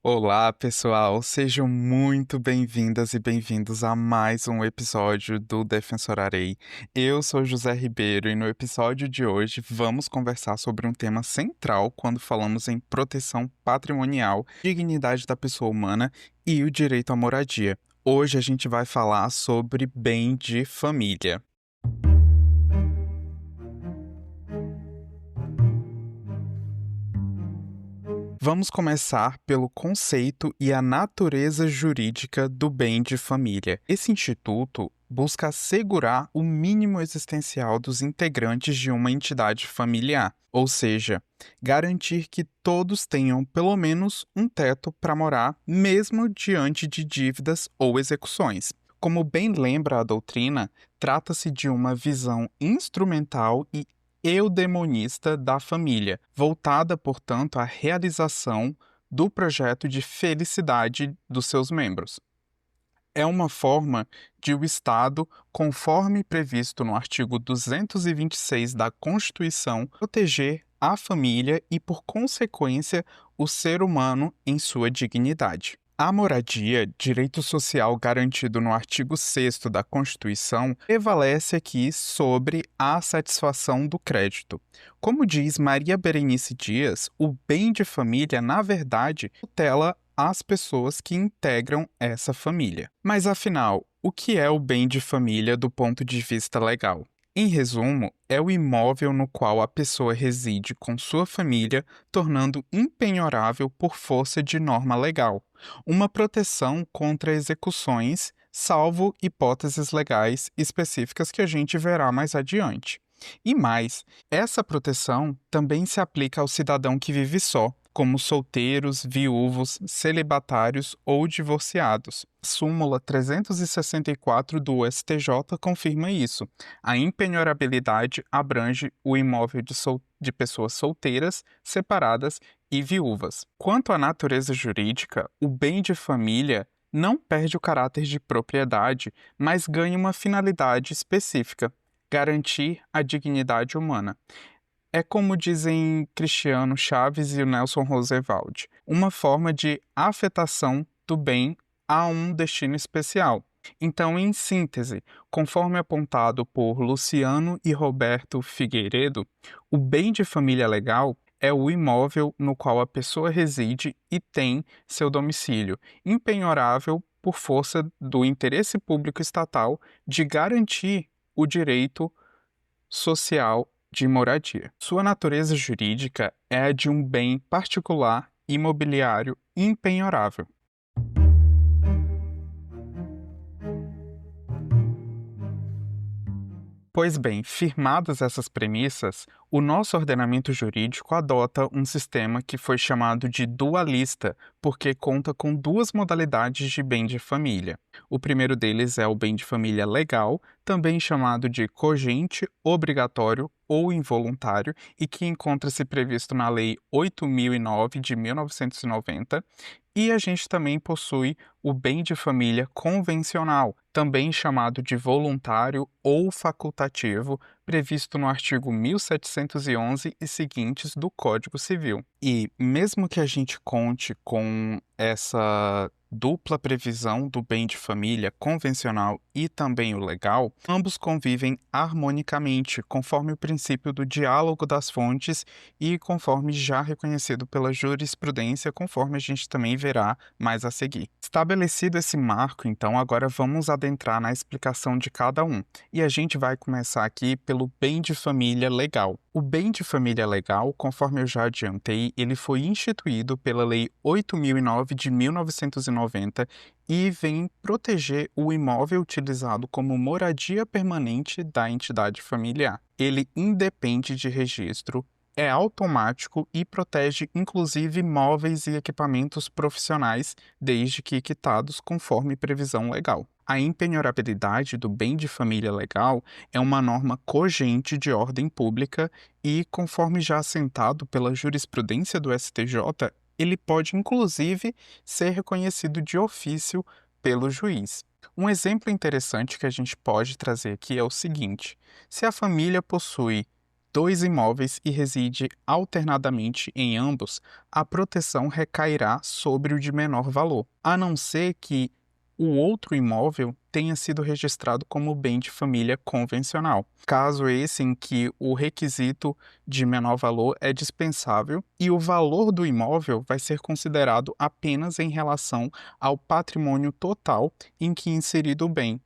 Olá, pessoal! Sejam muito bem-vindas e bem-vindos a mais um episódio do Defensorarei. Eu sou José Ribeiro e no episódio de hoje vamos conversar sobre um tema central quando falamos em proteção patrimonial, dignidade da pessoa humana e o direito à moradia. Hoje a gente vai falar sobre bem de família. Vamos começar pelo conceito e a natureza jurídica do bem de família. Esse instituto busca assegurar o mínimo existencial dos integrantes de uma entidade familiar, ou seja, garantir que todos tenham pelo menos um teto para morar, mesmo diante de dívidas ou execuções. Como bem lembra a doutrina, trata-se de uma visão instrumental e eudemonista da família, voltada, portanto, à realização do projeto de felicidade dos seus membros. É uma forma de o Estado, conforme previsto no artigo 226 da Constituição, proteger a família e, por consequência, o ser humano em sua dignidade. A moradia, direito social garantido no artigo 6º da Constituição, prevalece aqui sobre a satisfação do crédito. Como diz Maria Berenice Dias, o bem de família, na verdade, tutela as pessoas que integram essa família. Mas afinal, o que é o bem de família do ponto de vista legal? Em resumo, é o imóvel no qual a pessoa reside com sua família, tornando impenhorável por força de norma legal, uma proteção contra execuções, salvo hipóteses legais específicas que a gente verá mais adiante. E mais, essa proteção também se aplica ao cidadão que vive só, como solteiros, viúvos, celibatários ou divorciados. Súmula 364 do STJ confirma isso. A impenhorabilidade abrange o imóvel de pessoas solteiras, separadas e viúvas. Quanto à natureza jurídica, o bem de família não perde o caráter de propriedade, mas ganha uma finalidade específica: garantir a dignidade humana. É como dizem Cristiano Chaves e o Nelson Roosevelt, uma forma de afetação do bem a um destino especial. Então, em síntese, conforme apontado por Luciano e Roberto Figueiredo, o bem de família legal é o imóvel no qual a pessoa reside e tem seu domicílio, impenhorável por força do interesse público estatal de garantir o direito social de moradia. Sua natureza jurídica é a de um bem particular imobiliário impenhorável. Pois bem, firmadas essas premissas, o nosso ordenamento jurídico adota um sistema que foi chamado de dualista, porque conta com duas modalidades de bem de família. O primeiro deles é o bem de família legal, também chamado de cogente, obrigatório ou involuntário, e que encontra-se previsto na Lei 8.009 de 1990. E a gente também possui o bem de família convencional, também chamado de voluntário ou facultativo, previsto no artigo 1711 e seguintes do Código Civil. E mesmo que a gente conte com essa dupla previsão do bem de família convencional e também o legal, ambos convivem harmonicamente, conforme o princípio do diálogo das fontes e conforme já reconhecido pela jurisprudência, conforme a gente também verá mais a seguir. Estabelecido esse marco, então, agora vamos adentrar na explicação de cada um. E a gente vai começar aqui pelo bem de família legal. O bem de família legal, conforme eu já adiantei, ele foi instituído pela Lei 8.009 de 1990 e vem proteger o imóvel utilizado como moradia permanente da entidade familiar. Ele independe de registro, é automático e protege inclusive móveis e equipamentos profissionais, desde que quitados conforme previsão legal. A impenhorabilidade do bem de família legal é uma norma cogente de ordem pública e, conforme já assentado pela jurisprudência do STJ, ele pode inclusive ser reconhecido de ofício pelo juiz. Um exemplo interessante que a gente pode trazer aqui é o seguinte: se a família possui dois imóveis e reside alternadamente em ambos, a proteção recairá sobre o de menor valor, a não ser que o outro imóvel tenha sido registrado como bem de família convencional. Caso esse em que o requisito de menor valor é dispensável e o valor do imóvel vai ser considerado apenas em relação ao patrimônio total em que inserido o bem,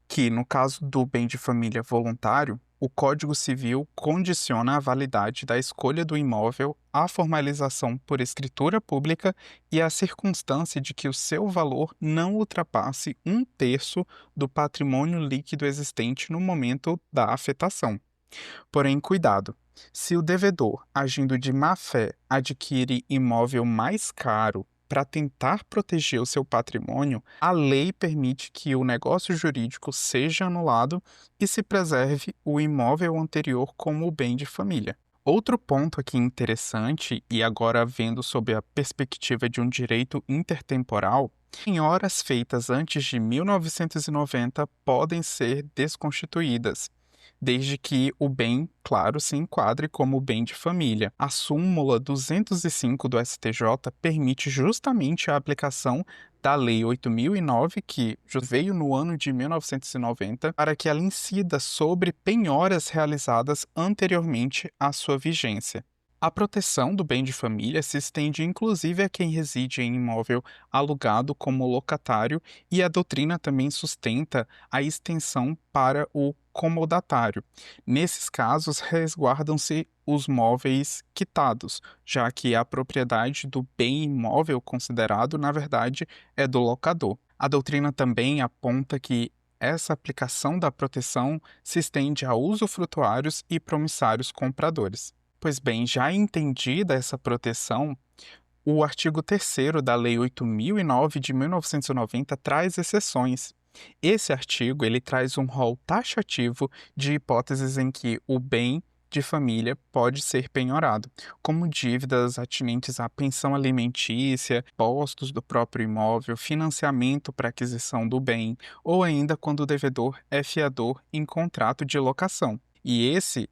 que, no caso do bem de família voluntário, o Código Civil condiciona a validade da escolha do imóvel à formalização por escritura pública e à circunstância de que o seu valor não ultrapasse um terço do patrimônio líquido existente no momento da afetação. Porém, cuidado! Se o devedor, agindo de má-fé, adquire imóvel mais caro para tentar proteger o seu patrimônio, a lei permite que o negócio jurídico seja anulado e se preserve o imóvel anterior como bem de família. Outro ponto aqui interessante, e agora vendo sob a perspectiva de um direito intertemporal, penhoras feitas antes de 1990 podem ser desconstituídas, desde que o bem, claro, se enquadre como bem de família. A súmula 205 do STJ permite justamente a aplicação da Lei 8.009, que veio no ano de 1990, para que ela incida sobre penhoras realizadas anteriormente à sua vigência. A proteção do bem de família se estende inclusive a quem reside em imóvel alugado como locatário, e a doutrina também sustenta a extensão para o comodatário. Nesses casos, resguardam-se os móveis quitados, já que a propriedade do bem imóvel considerado, na verdade, é do locador. A doutrina também aponta que essa aplicação da proteção se estende a usufrutuários e promissários compradores. Pois bem, já entendida essa proteção, o artigo 3º da Lei 8.009 de 1990 traz exceções. Esse artigo ele traz um rol taxativo de hipóteses em que o bem de família pode ser penhorado, como dívidas atinentes à pensão alimentícia, postos do próprio imóvel, financiamento para aquisição do bem, ou ainda quando o devedor é fiador em contrato de locação. E esse,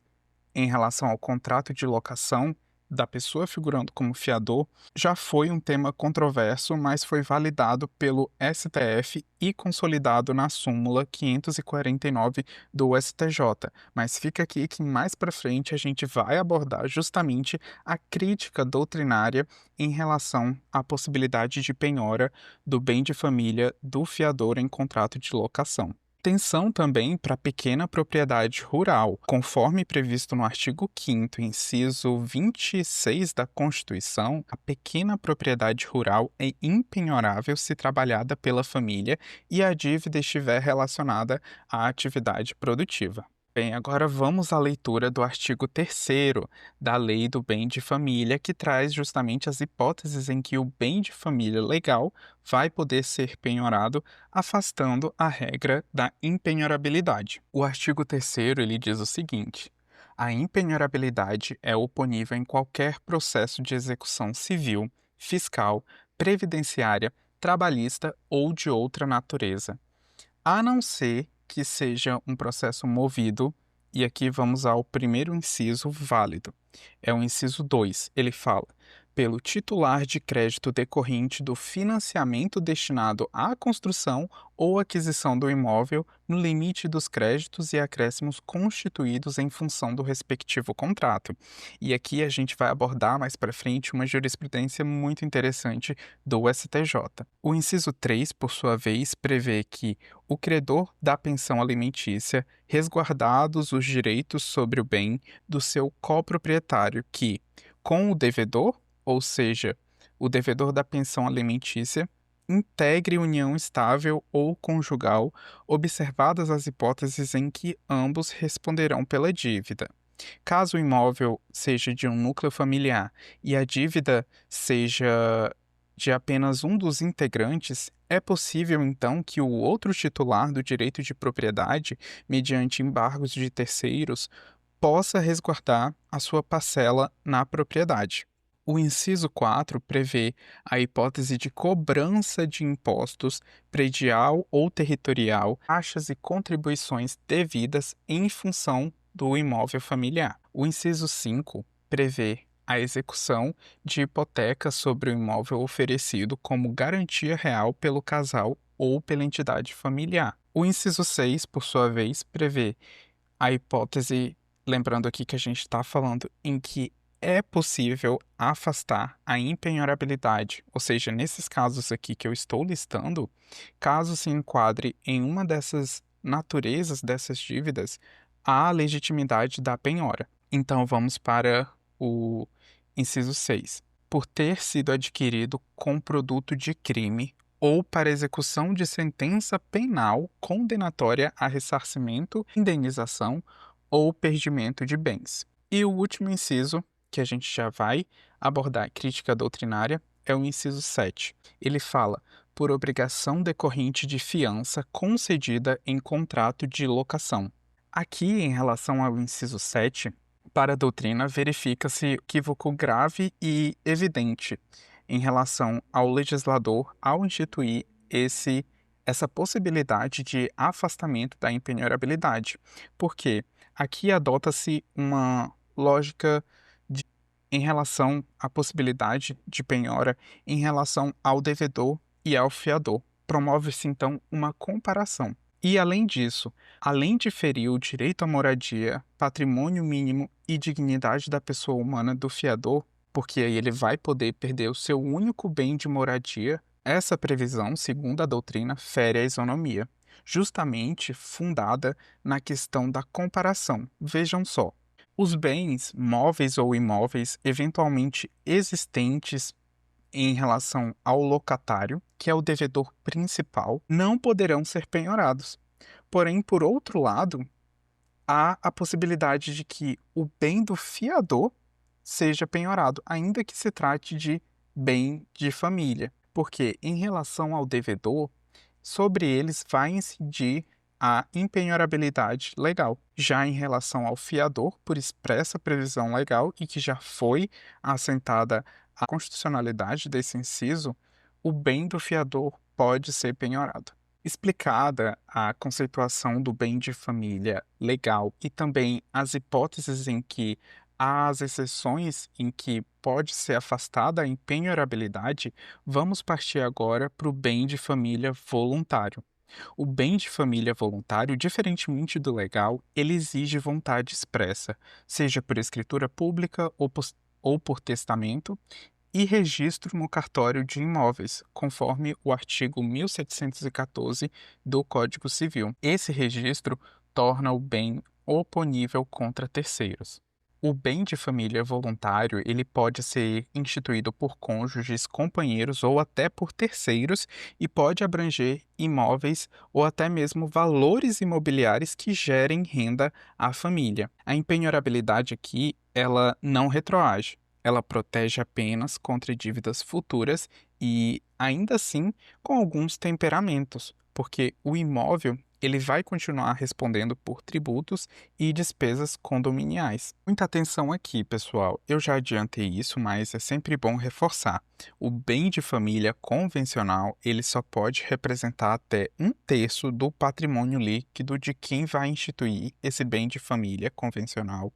em relação ao contrato de locação da pessoa figurando como fiador, já foi um tema controverso, mas foi validado pelo STF e consolidado na súmula 549 do STJ. Mas fica aqui que mais para frente a gente vai abordar justamente a crítica doutrinária em relação à possibilidade de penhora do bem de família do fiador em contrato de locação. Atenção também para a pequena propriedade rural. Conforme previsto no artigo 5º, inciso 26 da Constituição, a pequena propriedade rural é impenhorável se trabalhada pela família e a dívida estiver relacionada à atividade produtiva. Bem, agora vamos à leitura do artigo 3º da Lei do Bem de Família, que traz justamente as hipóteses em que o bem de família legal vai poder ser penhorado, afastando a regra da impenhorabilidade. O artigo 3º ele diz o seguinte: a impenhorabilidade é oponível em qualquer processo de execução civil, fiscal, previdenciária, trabalhista ou de outra natureza, a não ser que seja um processo movido, e aqui vamos ao primeiro inciso válido. É o inciso 2, ele fala: pelo titular de crédito decorrente do financiamento destinado à construção ou aquisição do imóvel, no limite dos créditos e acréscimos constituídos em função do respectivo contrato. E aqui a gente vai abordar mais para frente uma jurisprudência muito interessante do STJ. O inciso 3, por sua vez, prevê que o credor da pensão alimentícia, resguardados os direitos sobre o bem do seu coproprietário que, com o devedor, ou seja, o devedor da pensão alimentícia, integre união estável ou conjugal, observadas as hipóteses em que ambos responderão pela dívida. Caso o imóvel seja de um núcleo familiar e a dívida seja de apenas um dos integrantes, é possível então que o outro titular do direito de propriedade, mediante embargos de terceiros, possa resguardar a sua parcela na propriedade. O inciso 4 prevê a hipótese de cobrança de impostos predial ou territorial, taxas e contribuições devidas em função do imóvel familiar. O inciso 5 prevê a execução de hipoteca sobre o imóvel oferecido como garantia real pelo casal ou pela entidade familiar. O inciso 6, por sua vez, prevê a hipótese, lembrando aqui que a gente está falando em que é possível afastar a impenhorabilidade, ou seja, nesses casos aqui que eu estou listando, caso se enquadre em uma dessas naturezas dessas dívidas, há a legitimidade da penhora. Então vamos para o inciso 6. Por ter sido adquirido com produto de crime ou para execução de sentença penal condenatória a ressarcimento, indenização ou perdimento de bens. E o último inciso, que a gente já vai abordar crítica doutrinária, é o inciso 7. Ele fala por obrigação decorrente de fiança concedida em contrato de locação. Aqui, em relação ao inciso 7, para a doutrina, verifica-se equívoco grave e evidente em relação ao legislador ao instituir essa possibilidade de afastamento da impenhorabilidade, porque aqui adota-se uma lógica em relação à possibilidade de penhora em relação ao devedor e ao fiador. Promove-se, então, uma comparação. E, além disso, além de ferir o direito à moradia, patrimônio mínimo e dignidade da pessoa humana do fiador, porque aí ele vai poder perder o seu único bem de moradia, essa previsão, segundo a doutrina, fere a isonomia, justamente fundada na questão da comparação. Vejam só. Os bens, móveis ou imóveis, eventualmente existentes em relação ao locatário, que é o devedor principal, não poderão ser penhorados. Porém, por outro lado, há a possibilidade de que o bem do fiador seja penhorado, ainda que se trate de bem de família, porque em relação ao devedor, sobre eles vai incidir a impenhorabilidade legal. Já em relação ao fiador, por expressa previsão legal e que já foi assentada a constitucionalidade desse inciso, o bem do fiador pode ser penhorado. Explicada a conceituação do bem de família legal e também as hipóteses em que há as exceções em que pode ser afastada a impenhorabilidade, vamos partir agora para o bem de família voluntário. O bem de família voluntário, diferentemente do legal, ele exige vontade expressa, seja por escritura pública ou por testamento, e registro no cartório de imóveis, conforme o artigo 1714 do Código Civil. Esse registro torna o bem oponível contra terceiros. O bem de família voluntário, ele pode ser instituído por cônjuges, companheiros ou até por terceiros e pode abranger imóveis ou até mesmo valores imobiliários que gerem renda à família. A impenhorabilidade aqui, ela não retroage. Ela protege apenas contra dívidas futuras e, ainda assim, com alguns temperamentos, porque o imóvel ele vai continuar respondendo por tributos e despesas condominiais. Muita atenção aqui, pessoal. Eu já adiantei isso, mas é sempre bom reforçar. O bem de família convencional, ele só pode representar até 1/3 do patrimônio líquido de quem vai instituir esse bem de família convencional.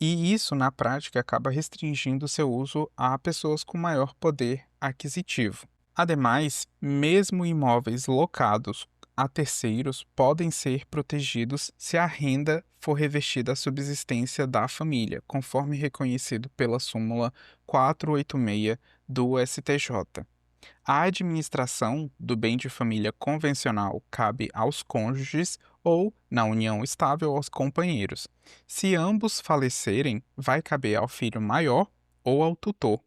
E isso, na prática, acaba restringindo seu uso a pessoas com maior poder aquisitivo. Ademais, mesmo imóveis locados a terceiros podem ser protegidos se a renda for revestida à subsistência da família, conforme reconhecido pela súmula 486 do STJ. A administração do bem de família convencional cabe aos cônjuges ou, na união estável, aos companheiros. Se ambos falecerem, vai caber ao filho maior ou ao tutor.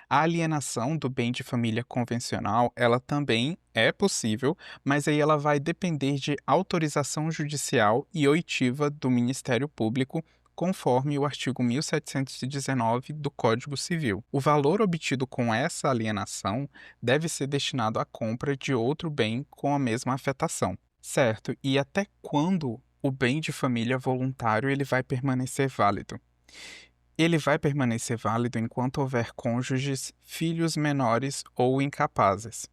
A alienação do bem de família convencional, ela também é possível, mas aí ela vai depender de autorização judicial e oitiva do Ministério Público, conforme o artigo 1719 do Código Civil. O valor obtido com essa alienação deve ser destinado à compra de outro bem com a mesma afetação. Certo? E até quando o bem de família voluntário ele vai permanecer válido? Ele vai permanecer válido enquanto houver cônjuges, filhos menores ou incapazes.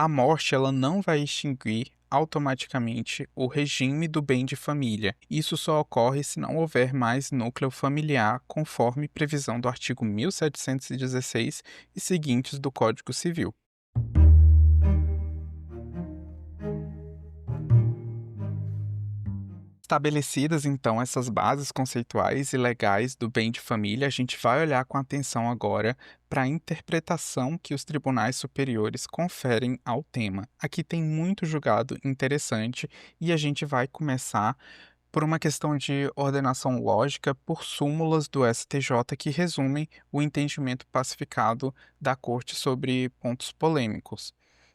A morte ela não vai extinguir automaticamente o regime do bem de família. Isso só ocorre se não houver mais núcleo familiar, conforme previsão do artigo 1716 e seguintes do Código Civil. Estabelecidas, então, essas bases conceituais e legais do bem de família, a gente vai olhar com atenção agora para a interpretação que os tribunais superiores conferem ao tema. Aqui tem muito julgado interessante e a gente vai começar por uma questão de ordenação lógica por súmulas do STJ que resumem o entendimento pacificado da Corte sobre pontos polêmicos.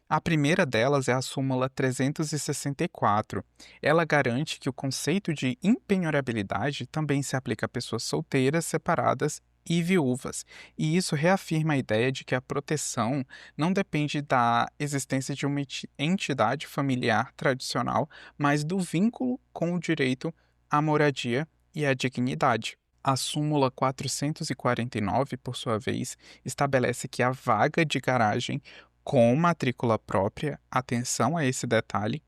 A primeira delas é a súmula 364. Ela garante que o conceito de impenhorabilidade também se aplica a pessoas solteiras, separadas e viúvas, e isso reafirma a ideia de que a proteção não depende da existência de uma entidade familiar tradicional, mas do vínculo com o direito à moradia e à dignidade. A súmula 449, por sua vez, estabelece que a vaga de garagem com matrícula própria, atenção a esse detalhe,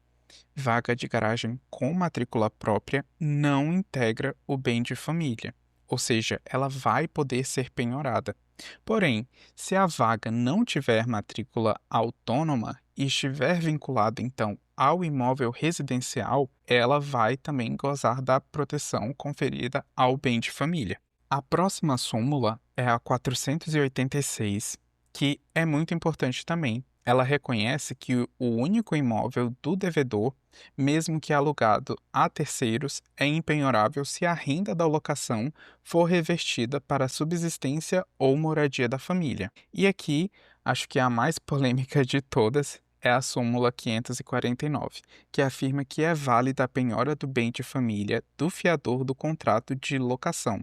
vaga de garagem com matrícula própria não integra o bem de família, ou seja, ela vai poder ser penhorada. Porém, se a vaga não tiver matrícula autônoma e estiver vinculada então ao imóvel residencial, ela vai também gozar da proteção conferida ao bem de família. A próxima súmula é a 486, que é muito importante também. Ela reconhece que o único imóvel do devedor, mesmo que alugado a terceiros, é impenhorável se a renda da locação for revertida para a subsistência ou moradia da família. E aqui, acho que a mais polêmica de todas é a súmula 549, que afirma que é válida a penhora do bem de família do fiador do contrato de locação.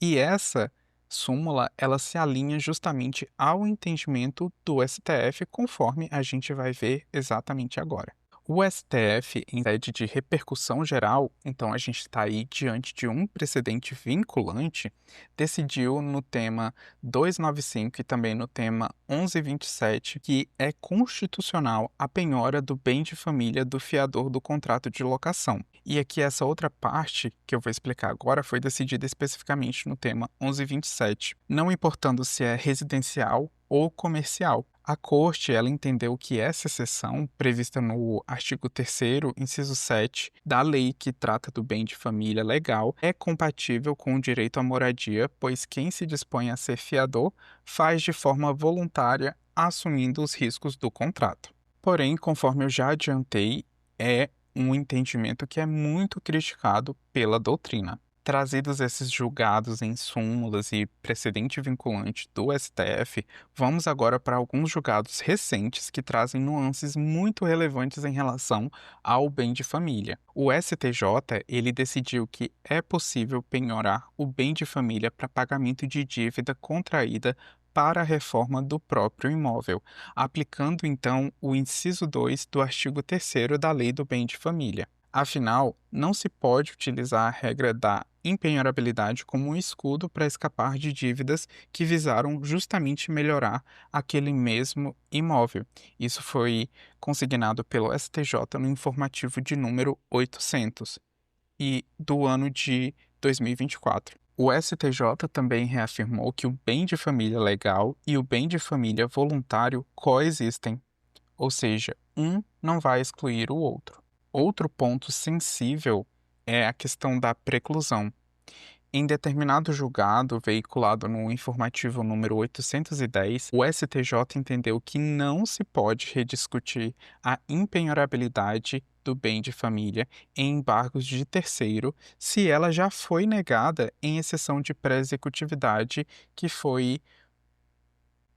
E essa súmula, ela se alinha justamente ao entendimento do STF, conforme a gente vai ver exatamente agora. O STF, em sede de repercussão geral, então a gente está aí diante de um precedente vinculante, decidiu no tema 295 e também no tema 1127 que é constitucional a penhora do bem de família do fiador do contrato de locação. E aqui essa outra parte que eu vou explicar agora foi decidida especificamente no tema 1127, não importando se é residencial ou comercial. A Corte ela entendeu que essa exceção, prevista no artigo 3º, inciso 7, da lei que trata do bem de família legal, é compatível com o direito à moradia, pois quem se dispõe a ser fiador faz de forma voluntária, assumindo os riscos do contrato. Porém, conforme eu já adiantei, é um entendimento que é muito criticado pela doutrina. Trazidos esses julgados em súmulas e precedente vinculante do STF, vamos agora para alguns julgados recentes que trazem nuances muito relevantes em relação ao bem de família. O STJ, ele decidiu que é possível penhorar o bem de família para pagamento de dívida contraída para a reforma do próprio imóvel, aplicando então o inciso 2 do artigo 3º da Lei do Bem de Família. Afinal, não se pode utilizar a regra da impenhorabilidade como um escudo para escapar de dívidas que visaram justamente melhorar aquele mesmo imóvel. Isso foi consignado pelo STJ no informativo de número 800 e do ano de 2024. O STJ também reafirmou que o bem de família legal e o bem de família voluntário coexistem, ou seja, um não vai excluir o outro. Outro ponto sensível é a questão da preclusão. Em determinado julgado, veiculado no informativo número 810, o STJ entendeu que não se pode rediscutir a impenhorabilidade do bem de família em embargos de terceiro se ela já foi negada em exceção de pré-executividade que foi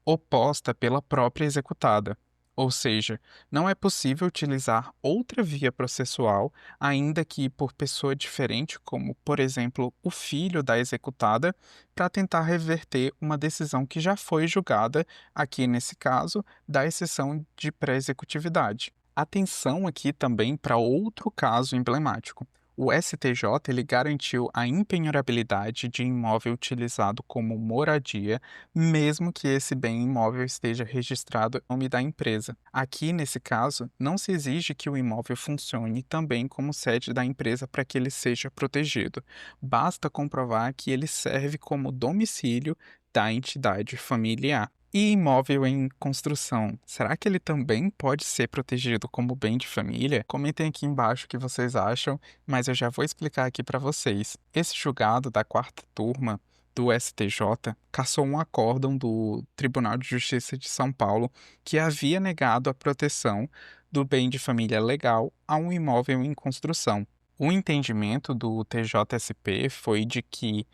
oposta pela própria executada. Ou seja, não é possível utilizar outra via processual, ainda que por pessoa diferente, como, por exemplo, o filho da executada, para tentar reverter uma decisão que já foi julgada, aqui nesse caso, da exceção de pré-executividade. Atenção aqui também para outro caso emblemático. O STJ ele garantiu a impenhorabilidade de imóvel utilizado como moradia, mesmo que esse bem imóvel esteja registrado em nome da empresa. Aqui, nesse caso, não se exige que o imóvel funcione também como sede da empresa para que ele seja protegido. Basta comprovar que ele serve como domicílio da entidade familiar. E imóvel em construção, será que ele também pode ser protegido como bem de família? Comentem aqui embaixo o que vocês acham, mas eu já vou explicar aqui para vocês. Esse julgado da quarta turma do STJ cassou um acórdão do Tribunal de Justiça de São Paulo que havia negado a proteção do bem de família legal a um imóvel em construção. O entendimento do TJSP foi de que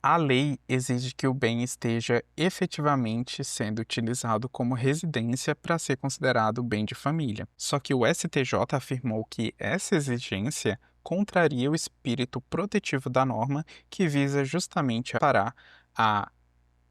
a lei exige que o bem esteja efetivamente sendo utilizado como residência para ser considerado bem de família. Só que o STJ afirmou que essa exigência contraria o espírito protetivo da norma, que visa justamente parar a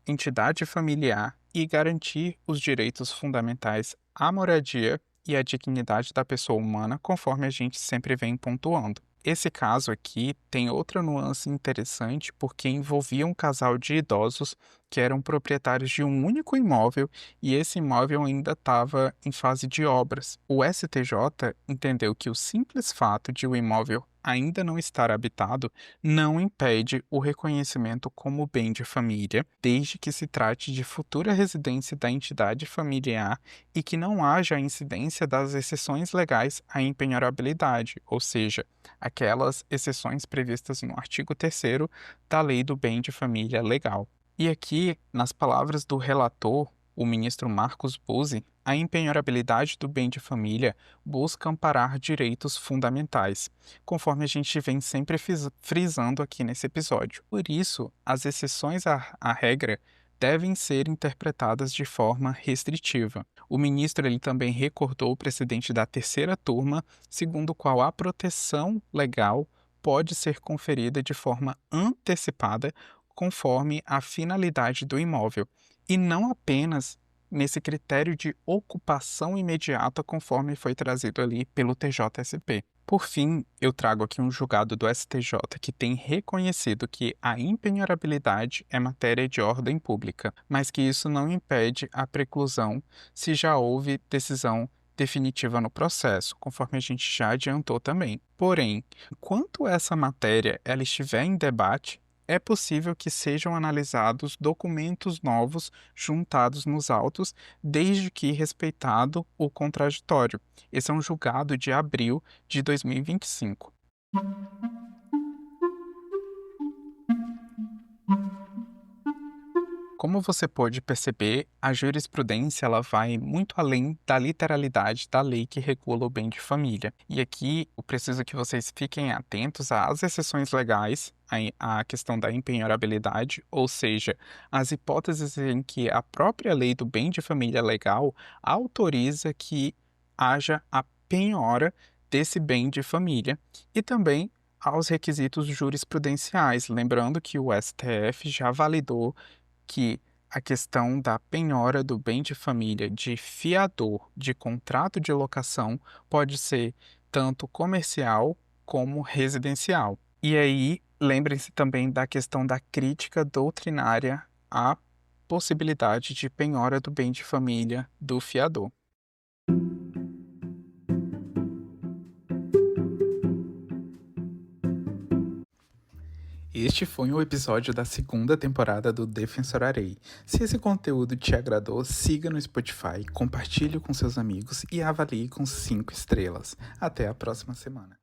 entidade familiar e garantir os direitos fundamentais à moradia e à dignidade da pessoa humana, conforme a gente sempre vem pontuando. Esse caso aqui tem outra nuance interessante porque envolvia um casal de idosos que eram proprietários de um único imóvel e esse imóvel ainda estava em fase de obras. O STJ entendeu que o simples fato de o imóvel ainda não estar habitado não impede o reconhecimento como bem de família, desde que se trate de futura residência da entidade familiar e que não haja a incidência das exceções legais à impenhorabilidade, ou seja, aquelas exceções previstas no artigo 3º da Lei do Bem de Família Legal. E aqui, nas palavras do relator, o ministro Marcos Buzzi, a impenhorabilidade do bem de família busca amparar direitos fundamentais, conforme a gente vem sempre frisando aqui nesse episódio. Por isso, as exceções à regra devem ser interpretadas de forma restritiva. O ministro ele também recordou o precedente da terceira turma, segundo o qual a proteção legal pode ser conferida de forma antecipada conforme a finalidade do imóvel, e não apenas nesse critério de ocupação imediata conforme foi trazido ali pelo TJSP. Por fim, eu trago aqui um julgado do STJ que tem reconhecido que a impenhorabilidade é matéria de ordem pública, mas que isso não impede a preclusão se já houve decisão definitiva no processo, conforme a gente já adiantou também. Porém, enquanto essa matéria ela estiver em debate, é possível que sejam analisados documentos novos juntados nos autos, desde que respeitado o contraditório. Esse é um julgado de abril de 2025. Como você pode perceber, a jurisprudência ela vai muito além da literalidade da lei que regula o bem de família. E aqui eu preciso que vocês fiquem atentos às exceções legais, à questão da impenhorabilidade, ou seja, as hipóteses em que a própria lei do bem de família legal autoriza que haja a penhora desse bem de família, e também aos requisitos jurisprudenciais, lembrando que o STF já validou que a questão da penhora do bem de família de fiador de contrato de locação pode ser tanto comercial como residencial. E aí, lembrem-se também da questão da crítica doutrinária à possibilidade de penhora do bem de família do fiador. Este foi um episódio da segunda temporada do Defensorarei. Se esse conteúdo te agradou, siga no Spotify, compartilhe com seus amigos e avalie com 5 estrelas. Até a próxima semana.